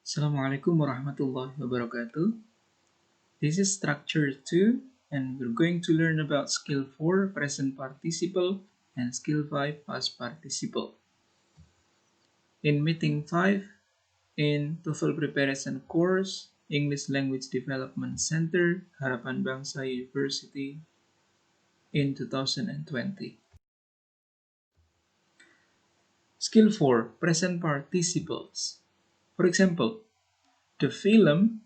Assalamualaikum warahmatullahi wabarakatuh. This is structure 2 and we're going to learn about skill 4 present participle and skill 5 past participle. In meeting 5 in TOEFL preparation course English Language Development Center Harapan Bangsa University in 2020. Skill 4 present participles. For example, the film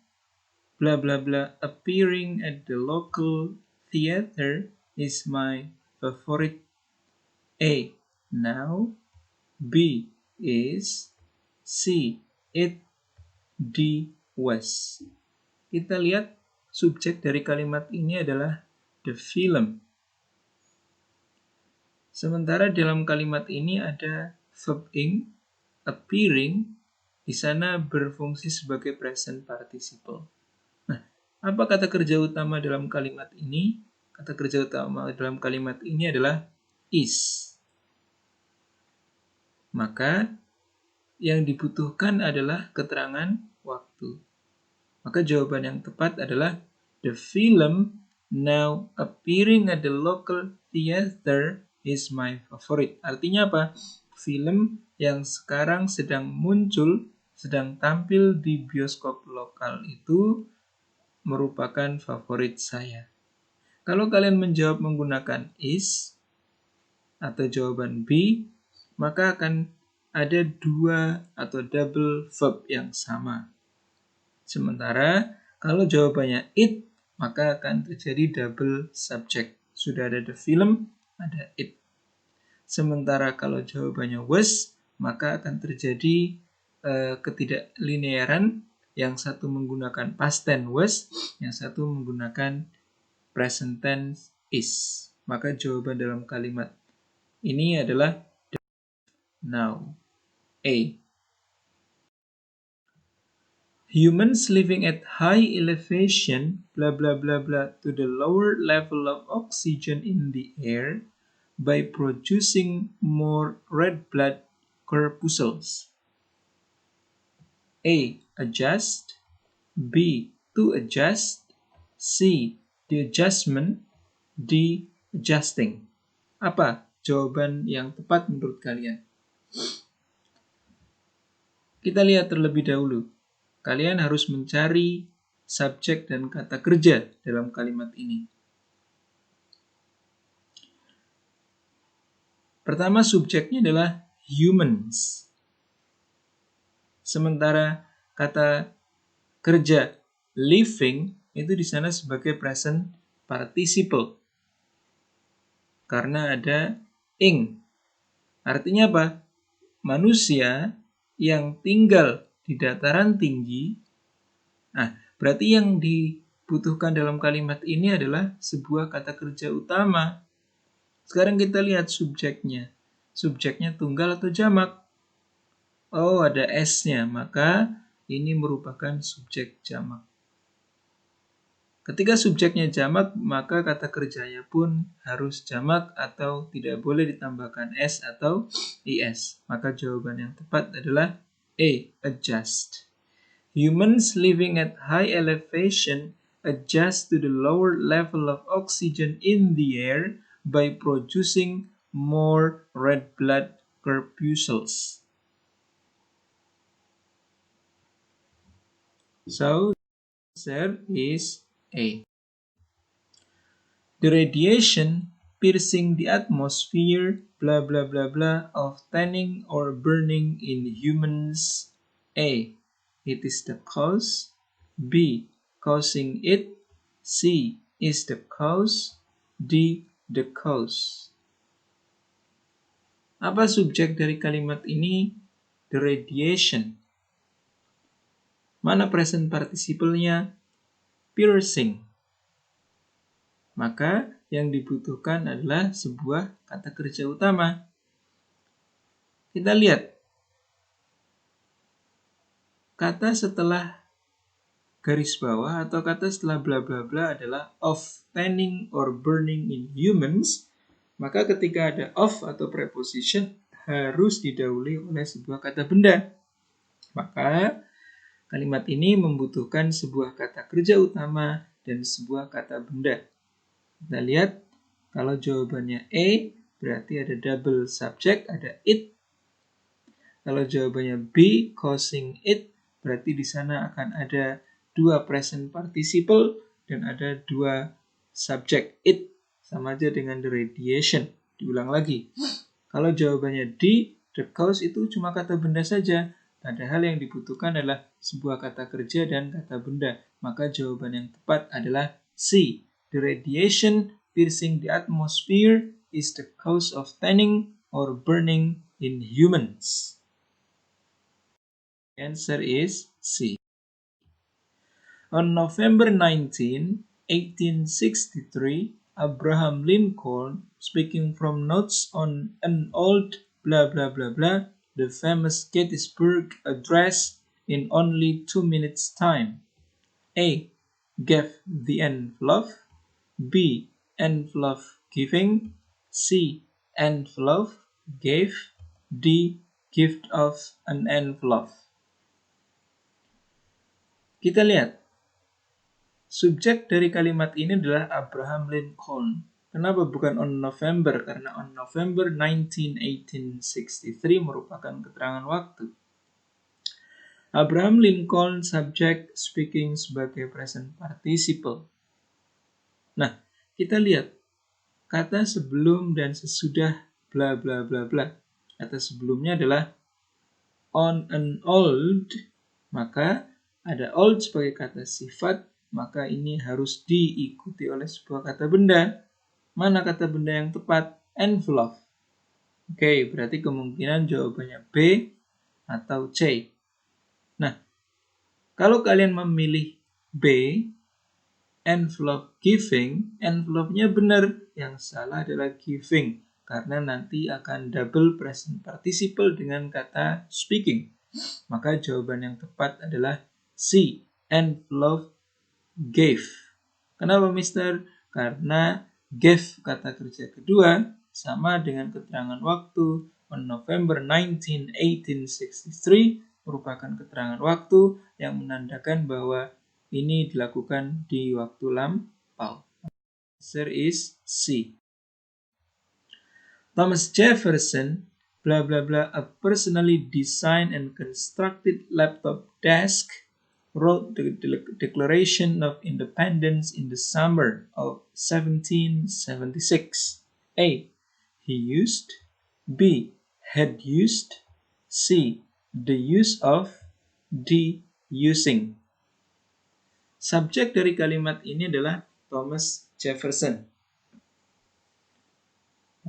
blah blah blah appearing at the local theater is my favorite. A. Now. B. Is. C. It. D. Was. Kita lihat subjek dari kalimat ini adalah the film. Sementara dalam kalimat ini ada verb ing, appearing, di sana berfungsi sebagai present participle. Apa kata kerja utama dalam kalimat ini? Kata kerja utama dalam kalimat ini adalah is. Maka yang dibutuhkan adalah keterangan waktu. Maka jawaban yang tepat adalah the film now appearing at the local theater is my favorite. Artinya apa? Film yang sekarang sedang muncul, sedang tampil di bioskop lokal itu merupakan favorit saya. Kalau kalian menjawab menggunakan is atau jawaban B, maka akan ada dua atau double verb yang sama. Sementara kalau jawabannya it, maka akan terjadi double subject. Sudah ada the film, ada it. Sementara kalau jawabannya was, maka akan terjadi ketidaklinearan. Yang satu menggunakan past tense was, yang satu menggunakan present tense is. Maka jawaban dalam kalimat ini adalah now. A. Humans living at high elevation, blah blah blah blah, to the lower level of oxygen in the air by producing more red blood corpuscles. A. Adjust. B. To adjust. C. The adjustment. D. Adjusting. Apa jawaban yang tepat menurut kalian? Kita lihat terlebih dahulu. Kalian harus mencari subjek dan kata kerja dalam kalimat ini. Pertama, subjeknya adalah humans. Sementara kata kerja living itu di sana sebagai present participle. Karena ada ing. Artinya apa? Manusia yang tinggal di dataran tinggi. Nah, berarti yang dibutuhkan dalam kalimat ini adalah sebuah kata kerja utama. Sekarang kita lihat subjeknya. Subjeknya tunggal atau jamak? Oh, ada S-nya, maka ini merupakan subjek jamak. Ketika subjeknya jamak, maka kata kerjanya pun harus jamak atau tidak boleh ditambahkan S atau IS. Maka jawaban yang tepat adalah A. Adjust. Humans living at high elevation adjust to the lower level of oxygen in the air by producing more red blood corpuscles. So, the answer is A. The radiation piercing the atmosphere, blah blah blah blah, of tanning or burning in humans. A. It is the cause. B. Causing it. C. Is the cause. D. The cause. Apa subjek dari kalimat ini? The radiation. Mana present participle-nya? Piercing. Maka yang dibutuhkan adalah sebuah kata kerja utama. Kita lihat. Kata setelah garis bawah atau kata setelah bla bla bla adalah of tanning or burning in humans. Maka ketika ada of atau preposition harus didahului oleh sebuah kata benda. Maka Kalimat ini membutuhkan sebuah kata kerja utama dan sebuah kata benda. Kita lihat, kalau jawabannya A, berarti ada double subject, ada it. Kalau jawabannya B, causing it, berarti di sana akan ada dua present participle dan ada dua subject it. Sama aja dengan the radiation. Diulang lagi. Kalau jawabannya D, the cause itu cuma kata benda saja. Padahal yang dibutuhkan adalah sebuah kata kerja dan kata benda. Maka jawaban yang tepat adalah C. The radiation piercing the atmosphere is the cause of tanning or burning in humans. Answer is C. On November 19, 1863, Abraham Lincoln, speaking from notes on an old blah blah blah blah, the famous Gettysburg Address in only 2 minutes time. A. Gave the envelope. B. Envelope giving. C. Envelope gave. D. Gift of an envelope. Kita lihat. Subjek dari kalimat ini adalah Abraham Lincoln. Kenapa bukan on November? Karena on November 19, 1863 merupakan keterangan waktu. Abraham Lincoln subject speaking sebagai present participle. Nah, kita lihat kata sebelum dan sesudah bla bla bla bla. Kata sebelumnya adalah on an old, maka ada old sebagai kata sifat, maka ini harus diikuti oleh sebuah kata benda. Mana kata benda yang tepat? Envelope. Oke, berarti kemungkinan jawabannya B atau C. Nah, kalau kalian memilih B, envelope giving, envelope-nya benar. Yang salah adalah giving, karena nanti akan double present participle dengan kata speaking. Maka jawaban yang tepat adalah C, envelope gave. Kenapa, Mister? Karena gave kata kerja kedua sama dengan keterangan waktu on November 19, 1863 merupakan keterangan waktu yang menandakan bahwa ini dilakukan di waktu lampau. Answer is C. Thomas Jefferson, blah blah blah, a personally designed and constructed laptop desk, wrote the Declaration of Independence in the summer of 1776. A. He used. B. Had used. C. The use of. D. Using. Subjek dari kalimat ini adalah Thomas Jefferson.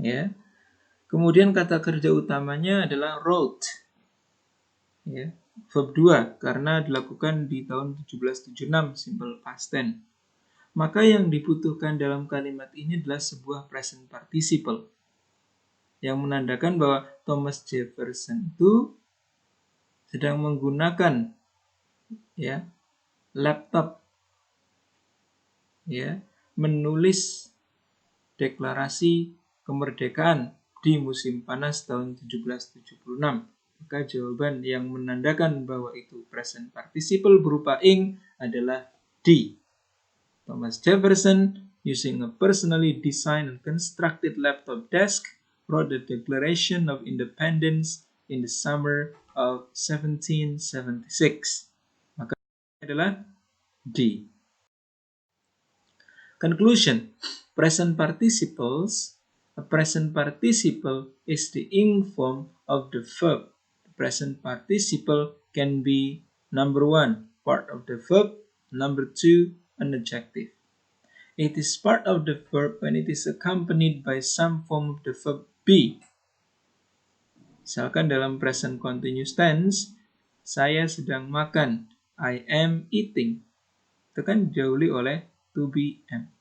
Ya. Kemudian kata kerja utamanya adalah wrote. Ya. Verb 2 karena dilakukan di tahun 1776, simple past tense. Maka yang dibutuhkan dalam kalimat ini adalah sebuah present participle yang menandakan bahwa Thomas Jefferson itu sedang menggunakan laptop menulis deklarasi kemerdekaan di musim panas tahun 1776. Maka jawaban yang menandakan bahwa itu present participle berupa ing adalah D. Thomas Jefferson, using a personally designed and constructed laptop desk, wrote the Declaration of Independence in the summer of 1776. Maka adalah D. Conclusion. Present participles. A present participle is the ing form of the verb. The present participle can be number 1, part of the verb, number 2, an adjective. It is part of the verb when it is accompanied by some form of the verb be. Misalkan dalam present continuous tense, saya sedang makan, I am eating. Itu kan didahului oleh to be am.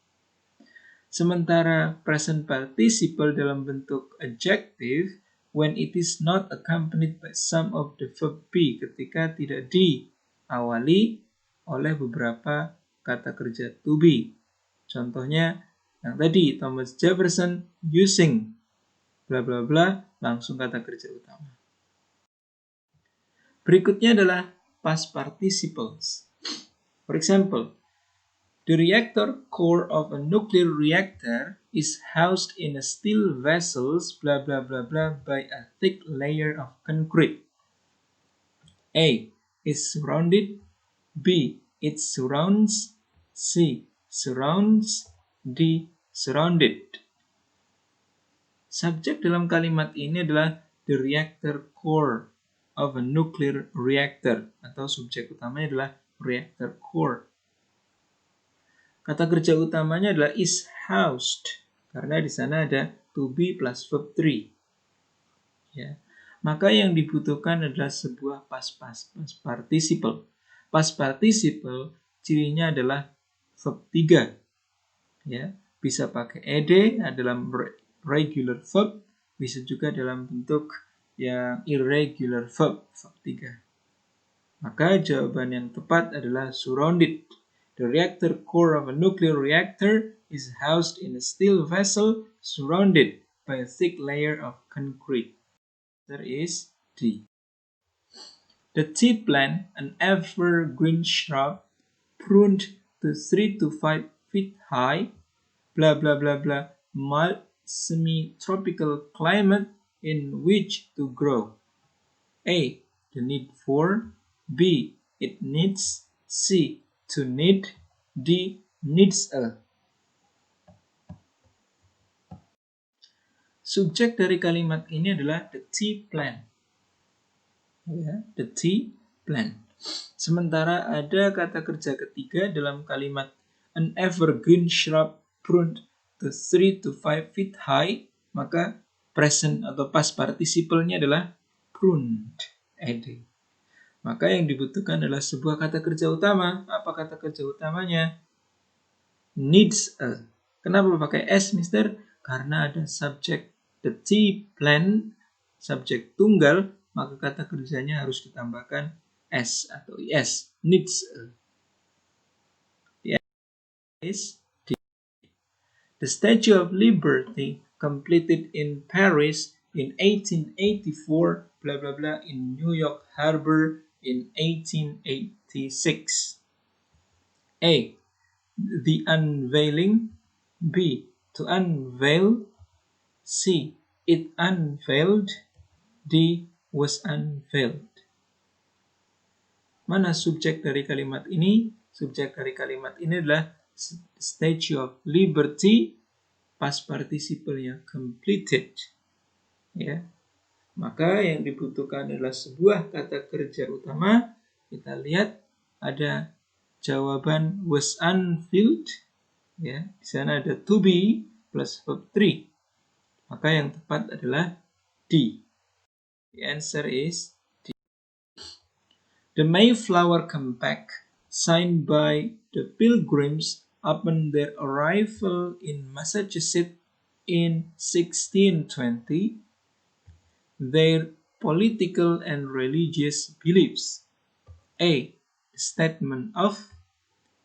Sementara present participle dalam bentuk adjective when it is not accompanied by some of the verb be, ketika tidak diawali oleh beberapa kata kerja to be. Contohnya yang tadi, Thomas Jefferson using bla bla bla, langsung kata kerja utama. Berikutnya adalah past participles. For example, the reactor core of a nuclear reactor is housed in a steel vessels blah blah blah blah by a thick layer of concrete. A. Is surrounded. B. It surrounds. C. Surrounds. D. Surrounded. Subjek dalam kalimat ini adalah the reactor core of a nuclear reactor, atau subjek utamanya adalah reactor core. Kata kerja utamanya adalah is housed, karena di sana ada to be plus verb 3. Ya. Maka yang dibutuhkan adalah sebuah past participle. Past participle cirinya adalah verb 3. Ya, bisa pakai ed dalam regular verb, bisa juga dalam bentuk yang irregular verb 3. Maka jawaban yang tepat adalah surrounded. The reactor core of a nuclear reactor is housed in a steel vessel surrounded by a thick layer of concrete. There is D. The tea plant, an evergreen shrub pruned to 3 to 5 feet high, blah blah blah blah, mild semi-tropical climate in which to grow. A. The need for. B. It needs. C. To need. D. Needs a. Subjek dari kalimat ini adalah the tea plant. Ya, the tea plant. Sementara ada kata kerja ketiga dalam kalimat an evergreen shrub pruned to 3 to 5 feet high, maka present atau past participle-nya adalah pruned. Ed. Maka yang dibutuhkan adalah sebuah kata kerja utama. Apa kata kerja utamanya? Needs a. Kenapa pakai S, Mister? Karena ada subjek the tea plant, subjek tunggal, maka kata kerjanya harus ditambahkan S atau IS. Needs a. The is D. The Statue of Liberty completed in Paris in 1884, blah blah blah, in New York Harbor in 1886. A. The unveiling. B. To unveil. C. It unveiled. D. Was unveiled. Mana subjek dari kalimat ini? Subjek dari kalimat ini adalah Statue of Liberty, past participle-nya completed. Ya. Maka yang dibutuhkan adalah sebuah kata kerja utama. Kita lihat ada jawaban was unfilled. Ya, di sana ada to be plus verb 3. Maka yang tepat adalah D. The answer is D. The Mayflower Compact, signed by the Pilgrims upon their arrival in Massachusetts in 1620, their political and religious beliefs. A. Statement of.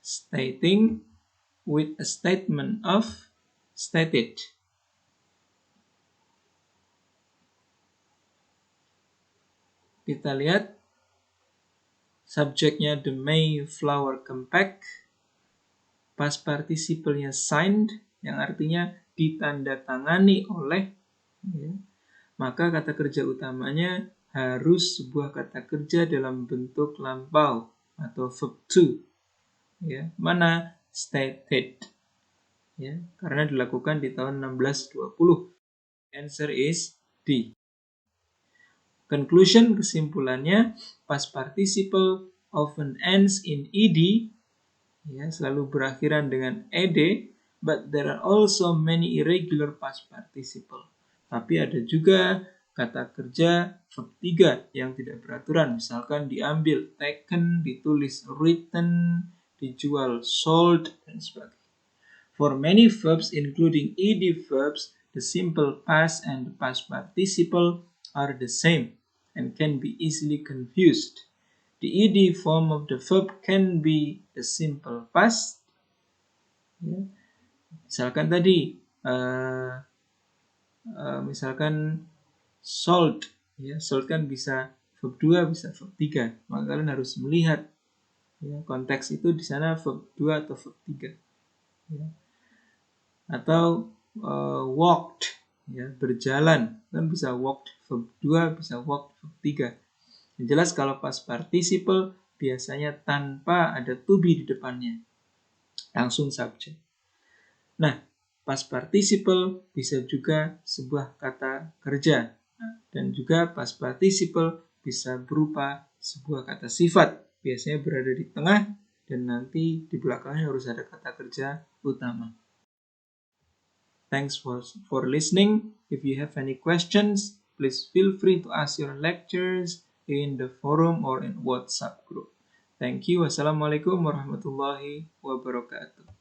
Stating. With a statement of. Stated. Kita lihat subjeknya the Mayflower Compact, past participle-nya signed, yang artinya ditandatangani oleh, ya. Maka kata kerja utamanya harus sebuah kata kerja dalam bentuk lampau atau verb to. Ya, mana stated. Ya, karena dilakukan di tahun 1620. Answer is D. Conclusion, kesimpulannya, past participle often ends in ed, ya, selalu berakhiran dengan ed, but there are also many irregular past participle. Tapi ada juga kata kerja verb 3 yang tidak beraturan. Misalkan diambil taken, ditulis written, dijual sold, dan sebagainya. For many verbs including ed verbs, the simple past and the past participle are the same and can be easily confused. The ed form of the verb can be the simple past. Ya. Misalkan tadi, misalkan sold, ya, sold kan bisa verb 2 bisa verb 3. Maka kalian harus melihat ya, konteks itu di sana verb 2 atau verb 3. Ya. Atau walked, ya, berjalan. Kan bisa walked verb 2, bisa walked verb 3. Yang jelas kalau past participle biasanya tanpa ada to be di depannya. Langsung subjek. Nah, past participle bisa juga sebuah kata kerja. Dan juga past participle bisa berupa sebuah kata sifat. Biasanya berada di tengah dan nanti di belakangnya harus ada kata kerja utama. Thanks for listening. If you have any questions, please feel free to ask your lecturers in the forum or in WhatsApp group. Thank you. Wassalamualaikum warahmatullahi wabarakatuh.